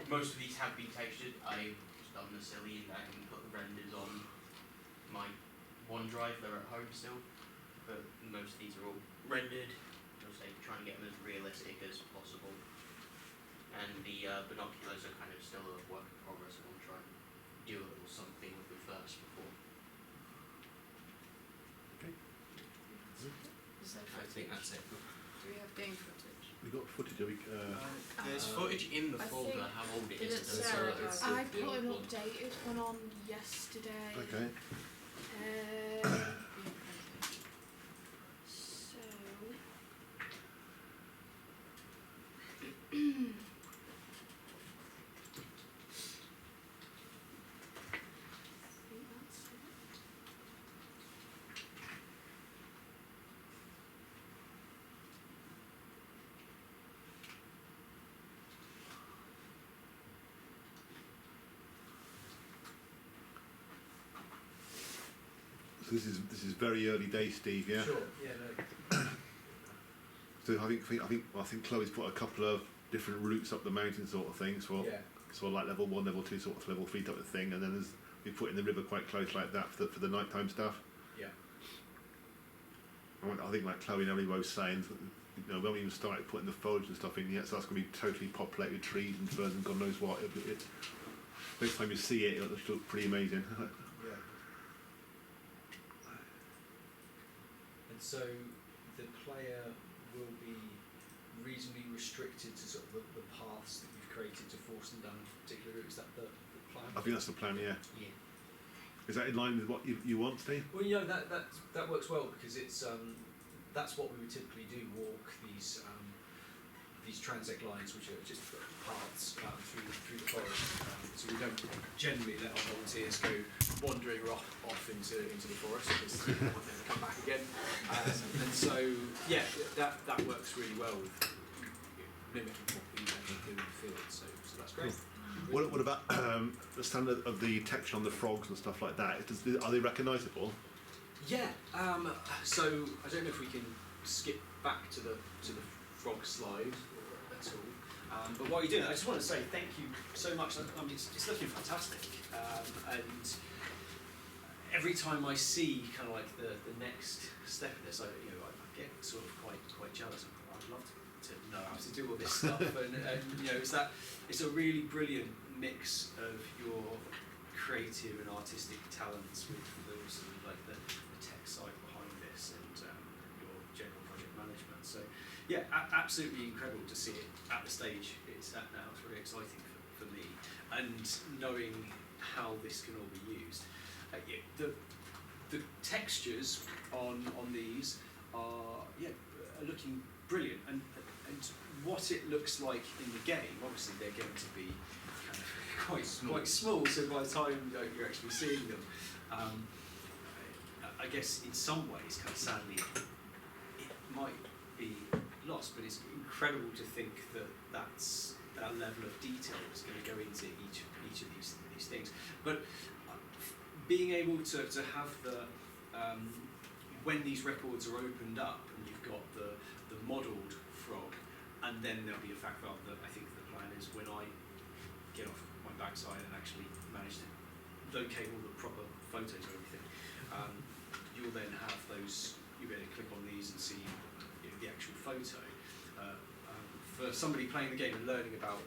most of these have been textured. I've just done the silly and put the renders on my OneDrive. They're at home still, but most of these are all rendered. I'll say trying to get them as realistic as possible. And the binoculars are kind of still a work in progress. I want to try and do a little something with them first before. Okay. Is there I footage? think that's it. Do we have game footage? We got footage. Have we? There's footage in the I folder. think- How old it Did is? it I don't Sarah know. has? I put an updated one on yesterday. Okay. So I think that's it. So this is very early days, Steve. Yeah. Sure. Yeah. No. So I think Chloe's put a couple of different routes up the mountain, sort of things for Yeah. sort of like level 1, level 2, sort of level 3 type of thing, and then we put in the river quite close like that for the nighttime stuff. Yeah. I think like Chloe and everybody was saying, when we even started putting the foliage and stuff in yet, so that's going to be totally populated with trees and ferns and God knows what. Next time you see it, it'll look pretty amazing. Yeah. And so the player will be reasonably restricted to sort of the paths that you've created to force them down a particular route. Is that the plan? I think that's the plan, yeah. Yeah. Is that in line with what you want, Steve? Well, that works well because it's that's what we would typically do: walk these transect lines, which are just paths through the forest. So we don't generally let our volunteers go wandering off into the forest because they want them to come back again. And so that works really well with mimicking what we actually do in the field. So that's great. What about the standard of the texture on the frogs and stuff like that? Are they recognisable? Yeah. So I don't know if we can skip back to the frog slide at all. But while you're doing that, I just want to say thank you so much. I mean, it's looking fantastic. And every time I see kind of like the next step of this, I get sort of quite jealous. I'd love to know how to do all this stuff. And it's a really brilliant mix of your creative and artistic talents with the sort of like the tech side behind this and your general project management. So yeah, absolutely incredible to see it at the stage it's at now. It's really exciting for me, and knowing how this can all be used. The textures on these are looking brilliant, and what it looks like in the game, obviously they're going to be kind of quite small, so by the time you're actually seeing them, I guess in some ways, kind of sadly, it might be lost, but it's incredible to think that level of detail is going to go into each of these things. But being able to have the when these records are opened up and you've got the modelled frog, and then there'll be a fact file that I think the plan is when I get off my backside and actually manage to locate all the proper photos of everything, you'll then have those, you'll be able to click on these and see the actual photo. For somebody playing the game and learning about,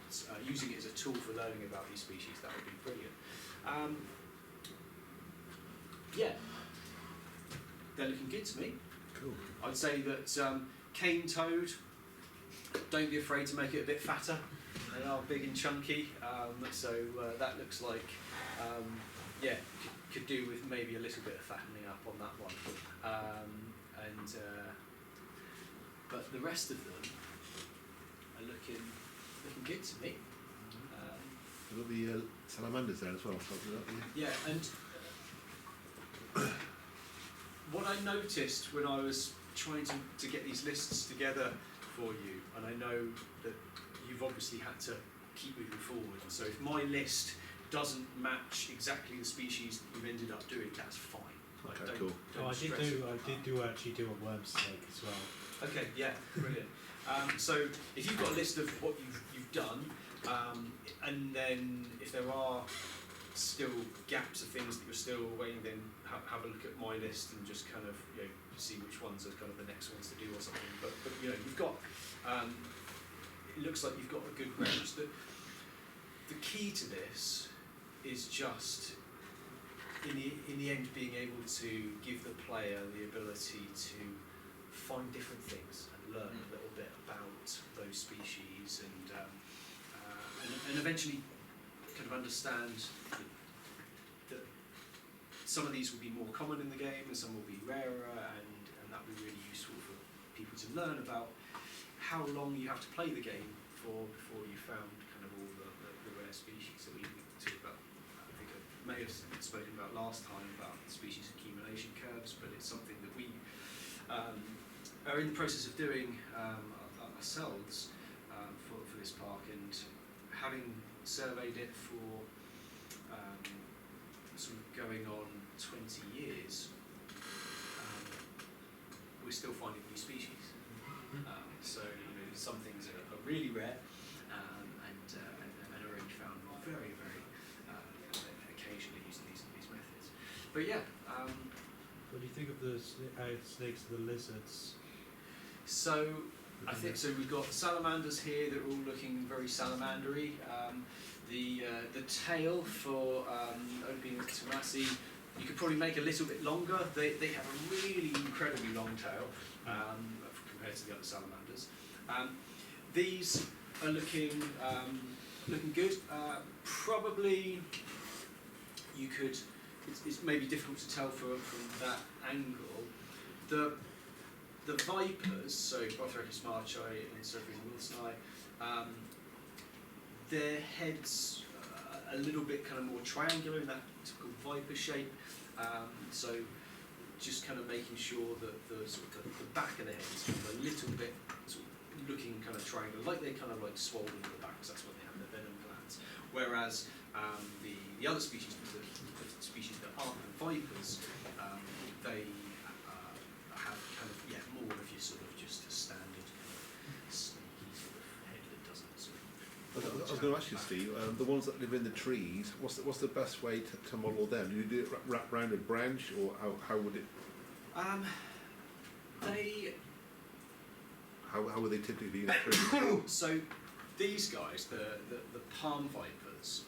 using it as a tool for learning about these species, that would be brilliant. They're looking good to me. Cool. I'd say that cane toad, don't be afraid to make it a bit fatter. They are big and chunky, so that looks like, could do with maybe a little bit of fattening up on that one. But the rest of them are looking good to me. We've got the salamanders there as well. Yeah, and what I noticed when I was trying to get these lists together for you, and I know that you've obviously had to keep moving forward, and so if my list doesn't match exactly the species you've ended up doing, that's fine. Like, Okay, cool. I did actually do a worm snake as well. Okay, yeah, brilliant. So if you've got a list of what you've done, And then if there are still gaps of things that you're still waiting, then have a look at my list and just kind of see which ones are kind of the next ones to do or something. But you've got it looks like you've got a good range. The key to this is just in the end being able to give the player the ability to find different things and learn a little bit about those species and eventually kind of understand that some of these will be more common in the game and some will be rarer, and that will be really useful for people to learn about how long you have to play the game before you found kind of all the rare species that we talked about. I think I may have spoken about last time about species accumulation curves, but it's something that we are in the process of doing ourselves for this park, and having surveyed it for sort of going on 20 years, we're still finding new species. So some things are really rare and are only found very, very occasionally using these methods. But yeah. What do you think of the snakes and the lizards? So I think so. We've got salamanders here that are all looking very salamandery. The tail for Oping Tomasi, you could probably make a little bit longer. They have a really incredibly long tail compared to the other salamanders. These are looking good. Probably you could. It's maybe difficult to tell from that angle. The vipers, so Bothrechus marchi and Serpent wilsoni, their heads a little bit kind of more triangular in that typical viper shape. So just kind of making sure that the back of the head is kind of a little bit sort of looking kind of triangular, like they're kind of like swollen at the back, because that's what they have their venom glands. Whereas the other species, the species that aren't vipers, they have kind of more of your sort of just a standard kind of snaky sort of head that doesn't sort of. I was going to ask you, Steve, the ones that live in the trees, what's the best way to model them? Do you do it wrap round a branch, or how would it? How would they typically be in the tree? So these guys, the palm vipers,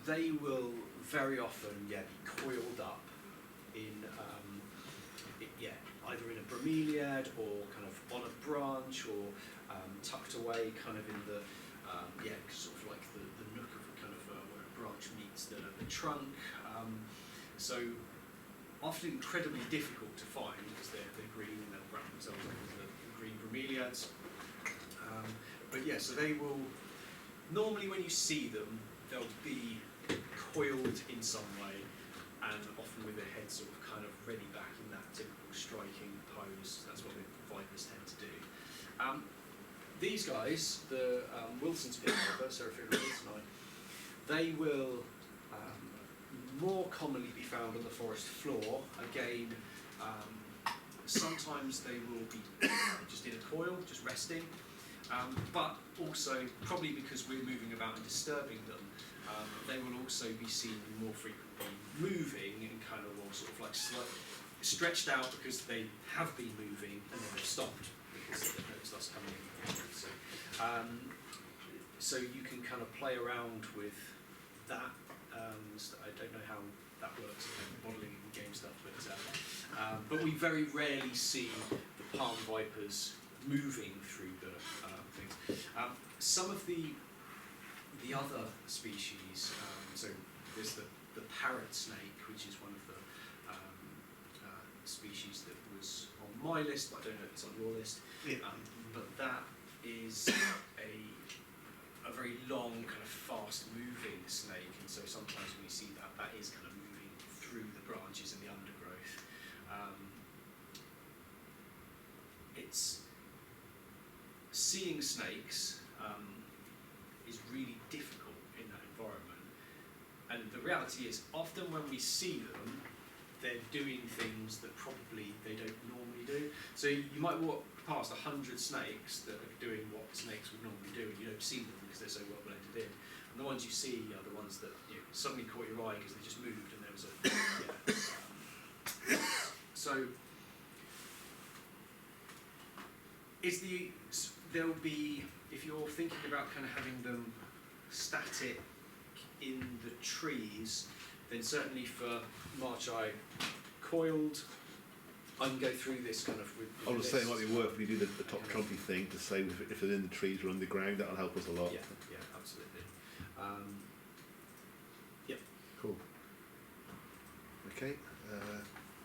they will very often be coiled up in either in a bromeliad or kind of on a branch, or tucked away kind of in the sort of like the nook of kind of where a branch meets the trunk. So often incredibly difficult to find because they're green and they'll wrap themselves up in the green bromeliads. But yeah, so they will normally, when you see them, they'll be coiled in some way, and often with their head sort of kind of ready back in that typical striking pose. That's what the vipers tend to do. These guys, the Wilson's pit viper, Seraphium wilsoni, they will more commonly be found on the forest floor. Again, sometimes they will be just in a coil, just resting, but also probably because we're moving about and disturbing them, they will also be seen more frequently moving and kind of more sort of like stretched out because they have been moving and then they've stopped because they've noticed us coming in. So you can kind of play around with that. I don't know how that works in modelling and game stuff, but we very rarely see the palm vipers moving through the things. Some of the other species, so there's the parrot snake, which is one of the species that was on my list, but I don't know if it's on your list. But that is a very long, kind of fast-moving snake, and so sometimes when you see that, that is kind of moving through the branches and the undergrowth. It's seeing snakes is really difficult in that environment, and the reality is often when we see them, they're doing things that probably they don't normally do. So you might walk past 100 snakes that are doing what snakes would normally do, and you don't see them because they're so well blended in. And the ones you see are the ones that suddenly caught your eye because they just moved and there was a so there'll be, if you're thinking about kind of having them static in the trees, then certainly for Marchi coiled, I can go through this kind of with I would this. say it might be worth when you do the top trumpy thing to say if they're in the trees or underground, that'll help us a lot. Yeah, absolutely. Cool. Okay.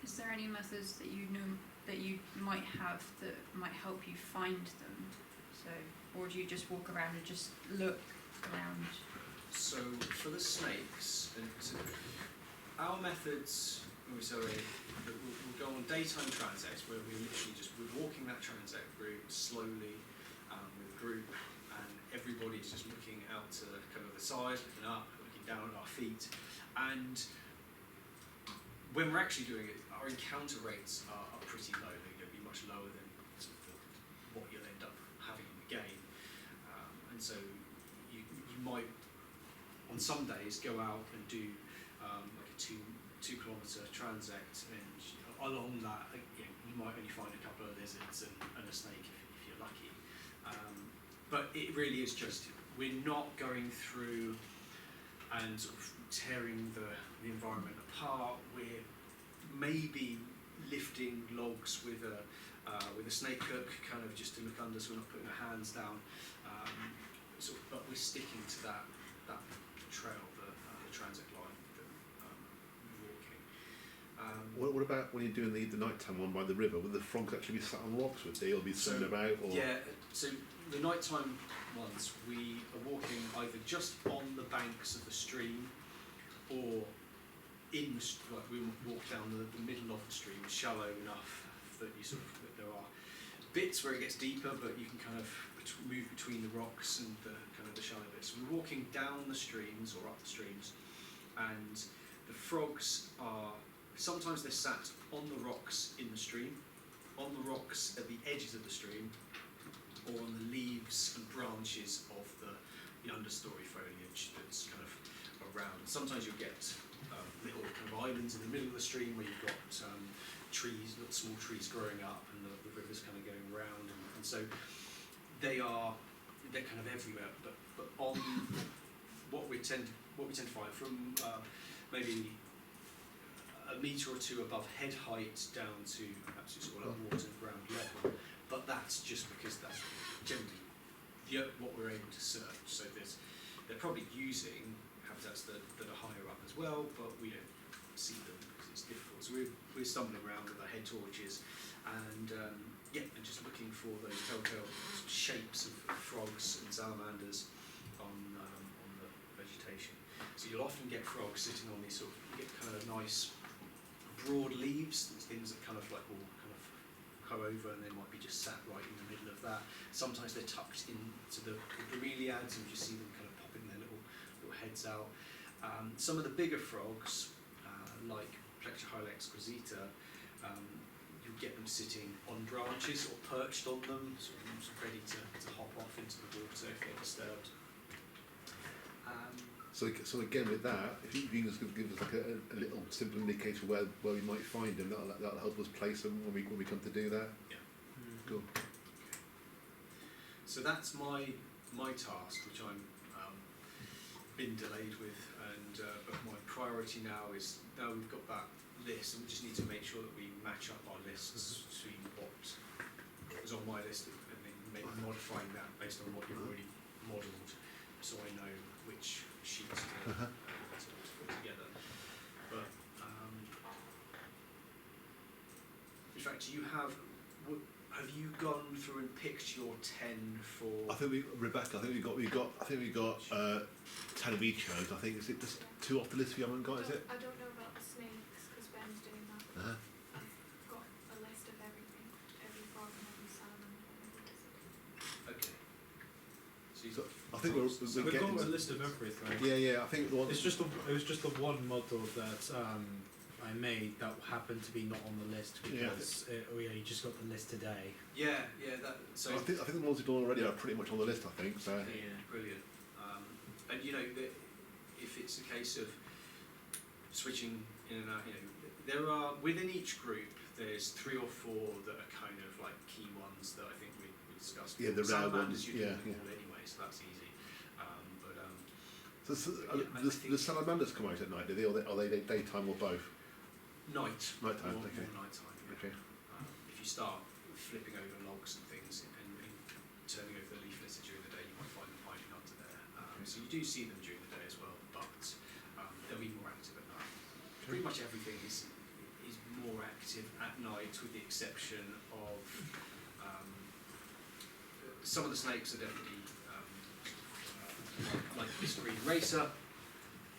Is there any methods that you know that you might have that might help you find them? So, or do you just walk around and just look around? So for the snakes, and so our methods, we'll go on daytime transects where we're walking that transect route slowly with a group, and everybody's just looking out to kind of the side, looking up, looking down at our feet, and when we're actually doing it, our encounter rates are pretty low. They're going to be much lower than sort of what you'll end up having in the game, and so you might on some days go out and do like a two kilometre transect, and along that you might only find a couple of lizards and a snake if you're lucky, but it really is just, we're not going through and sort of tearing the environment apart. We're maybe lifting logs with a snake hook, kind of just to look under, so we're not putting our hands down, but we're sticking to that trail, the transit line that we're walking. What about when you're doing the nighttime one by the river? Would the frogs actually be sat on rocks? Would they, or be swimming about? Or? Yeah, so the nighttime ones, we are walking either just on the banks of the stream or in the we walk down the middle of the stream, shallow enough that that there are bits where it gets deeper, but you can kind of move between the rocks and the kind of the shallow bits. So we're walking down the streams or up the streams, and the frogs are sometimes they're sat on the rocks in the stream, on the rocks at the edges of the stream, or on the leaves and branches of the understory foliage that's kind of around. Sometimes you'll get little kind of islands in the middle of the stream where you've got trees, little small trees growing up, and the river's kind of going around, and so they're kind of everywhere. But on what we tend to find from maybe a metre or two above head height down to absolutely sort of water and ground level, but that's just because that's generally what we're able to search. So they're probably using habitats that are higher up as well, but we don't see them because it's difficult. So we're stumbling around with our head torches and and just looking for those telltale shapes of frogs and salamanders on the vegetation. So you'll often get frogs sitting on these you get kind of nice broad leaves, things that kind of like will kind of go over, and they might be just sat right in the middle of that. Sometimes they're tucked into the bromeliads, and you see them kind of popping their little heads out. Some of the bigger frogs, like Plectrophylla exquisita, you get them sitting on branches or perched on them, sort of ready to hop off into the water if they're disturbed. So again, with that, if you can just give us like a little simple indicator where we might find them, that'll help us place them when we come to do that. Yeah. Cool. So that's my task, which I'm been delayed with, and but my priority now is, now we've got that list, and we just need to make sure that we match up our lists between what was on my list and then maybe modifying that based on what you've already modelled, so I know which sheets to put together. But in fact, have you gone through and picked your 10 for? I think Rebecca. I think we got 10 of each chose. I think is it just 2 off the list we haven't got? Is it? I don't know about the snakes because Ben's doing that. Uh-huh. I've got a list of everything, every frog and every salmon and every lizard. Okay. So I think we're We've getting got a list of everything. Yeah. I think the one. It was just the one model that I made that happened to be not on the list Yeah. because you just got the list today. Yeah, that. So I think the ones we've done already are pretty much on the list, I think. So yeah, brilliant. And you know, if it's a case of switching in and out, you know, there are within each group there's 3 or 4 that are kind of like key ones that I think we discussed. Yeah, the rare Salamanders ones, you do yeah, them all anyway, so that's easy. the I think- salamanders come out at night, do they? Or are they daytime or both? Nighttime, More okay. nighttime. Yeah. Okay. If you start flipping over logs and things and turning over the leaf litter during the day, you might find them hiding under there. So you do see them during the day as well, but they'll be more active at night. Pretty much everything is more active at night, with the exception of some of the snakes are definitely like this green racer.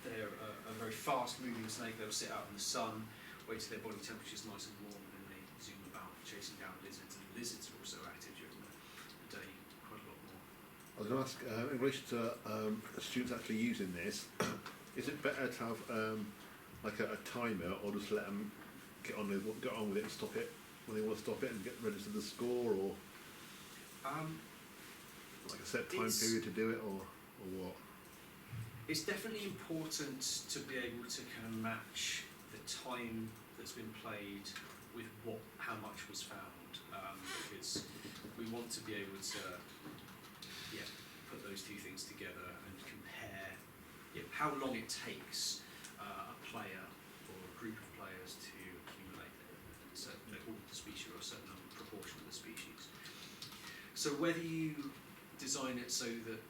They're a very fast-moving snake. They'll sit out in the sun, wait till their body temperature is nice and warm, and then they zoom about, chasing down lizards. And lizards are also active during the day, quite a lot more. I was going to ask, in relation to students actually using this, is it better to have like a timer, or just let them get on with it and stop it when they want to stop it and get register the score, or like a set time period to do it, or what? It's definitely important to be able to kind of match the time that's been played with how much was found, because we want to be able to put those two things together and compare how long it takes a player or a group of players to accumulate all the species or a certain proportion of the species. So whether you design it so that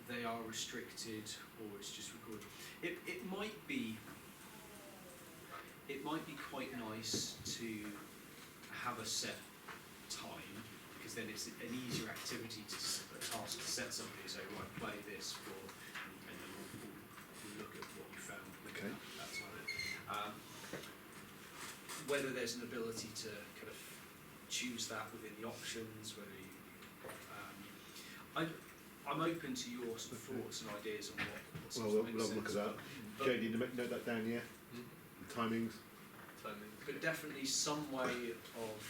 they are restricted or it's just recorded, it might be quite nice to have a set time, because then it's an easier activity a task to set somebody. So right, play this for, and then we'll look at what you found. Okay. That side of it. Whether there's an ability to kind of choose that within the options, whether you, I'm open to your sort of thoughts and ideas on what Well, we'll have a look at that. Jay, did you note that down? Yeah. The timings. But definitely some way of,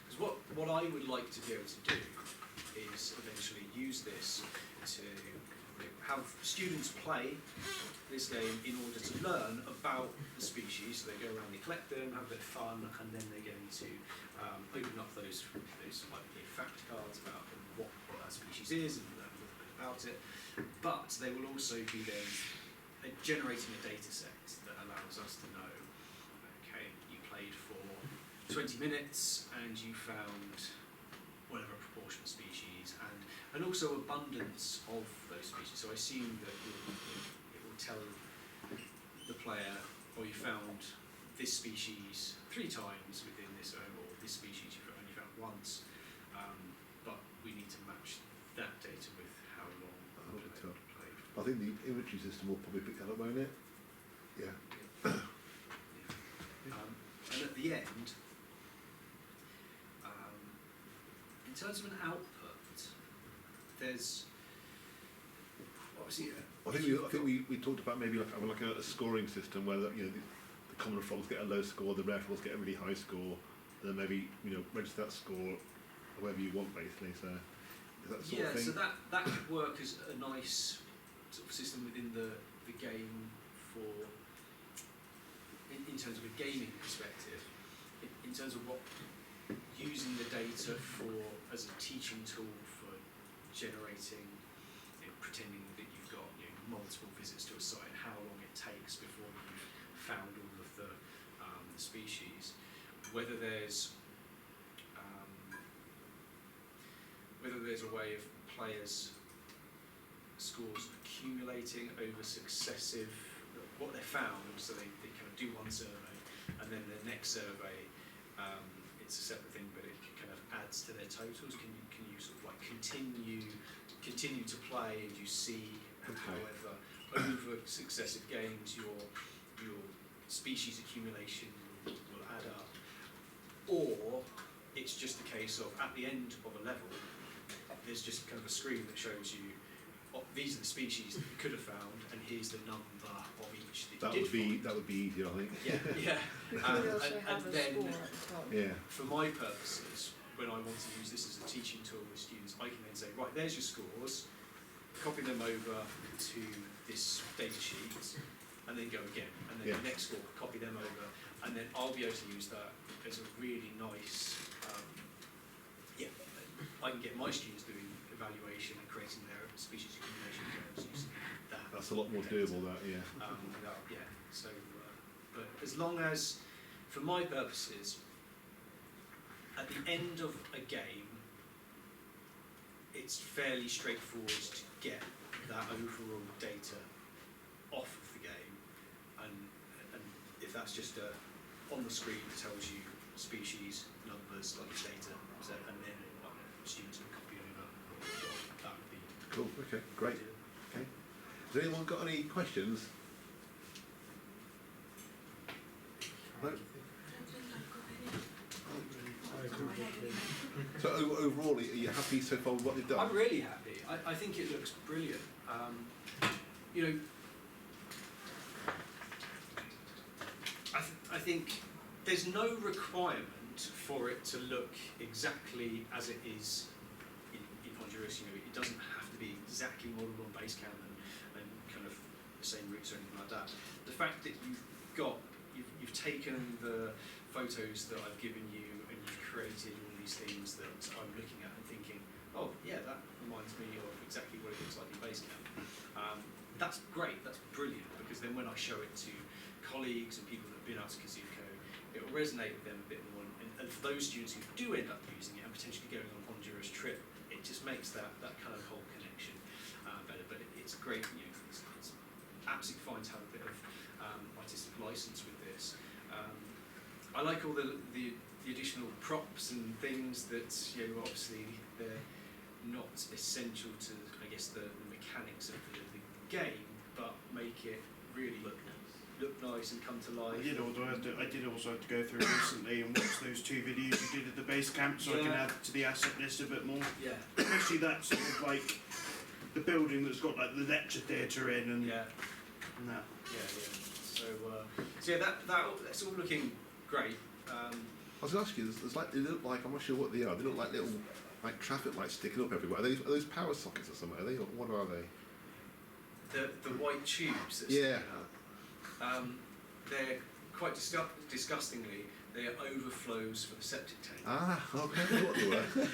because what I would like to be able to do is eventually use this to have students play this game in order to learn about the species. So they go around, they collect them, have a bit of fun, and then they're going to open up those like fact cards about what that species is and learn a little bit about it. But they will also be then generating a data set that allows us to know, okay, you played for 20 minutes and you found whatever proportion of species, and also abundance of those species. So I assume that it will tell the player, or you found this species 3 times within this, or this species you've only found once, but we need to match that data with how long the player played. I think the inventory system will probably pick that up, won't it? Yeah. And at the end, in terms of an output, there's obviously. I think we talked about maybe like having like a scoring system where the common frogs get a low score, the rare frogs get a really high score, and then maybe register that score however you want, basically. So is that the sort of thing? So that could work as a nice sort of system within the game for in terms of a gaming perspective, in terms of what using the data as a teaching tool for generating, pretending that you've got multiple visits to a site, and how long it takes before you've found all of the species, whether there's a way of players' scores accumulating over successive what they found, so they kind of do one survey, and then the next survey it's a separate thing, but it kind of adds to their totals. Can you sort of like continue to play, and you see however over successive games your species accumulation will add up, or it's just a case of at the end of a level there's just kind of a screen that shows you these are the species that you could have found, and here's the number of each that That you would did be find. that would be easier, I think. Yeah. We could also and have a then, score at the top. Yeah. for my purposes, when I want to use this as a teaching tool with students, I can then say, right, there's your scores, copy them over to this data sheet, and then go again. And then Yeah. the next score, copy them over, and then I'll be able to use that as a really nice, I can get my students doing evaluation and creating their species accumulation curves using that. That's a lot more data. doable. That yeah. So, but as long as, for my purposes, at the end of a game, it's fairly straightforward to get that overall data off of the game, and if that's just on the screen it tells you species, numbers, like data, so, and then students can copy over, that would be Cool. Okay. Great. ideal. Okay. Has anyone got any questions? No? So overall, are you happy so far with what they've done? I'm really happy. I think it looks brilliant. You know, I think there's no requirement for it to look exactly as it is in Honduras. You know, it doesn't have to be exactly modelled on Basecamp and kind of the same routes or anything like that. The fact that you've taken the photos that I've given you and you've created all these things that I'm looking at and thinking, oh yeah, that reminds me of exactly what it looks like in Basecamp. That's great, that's brilliant, because then when I show it to colleagues and people that have been out to Kazuko, it will resonate with them a bit more, and for those students who do end up using it and potentially going on a Honduras trip, it just makes that kind of whole connection better. But it's great, you know, it's absolutely fine to have a bit of artistic license with this. I like all the additional props and things that, you know, obviously they're not essential to, I guess, the mechanics of the game, but make it really look nice and come to life. I did also have to go through recently and watch those 2 videos you did at the base camp, so I can add to the asset list a bit more. Yeah. Especially that sort of like the building that's got like the lecture theatre in and Yeah. and that. So yeah, that's all looking great. I was going to ask you. There's like they look like, I'm not sure what they are. They look like little like traffic lights sticking up everywhere. Are those power sockets or something? Are they? What are they? The white tubes that Yeah. stick out, they're quite disgustingly, they are overflows for the septic tank. Ah, okay. What they were.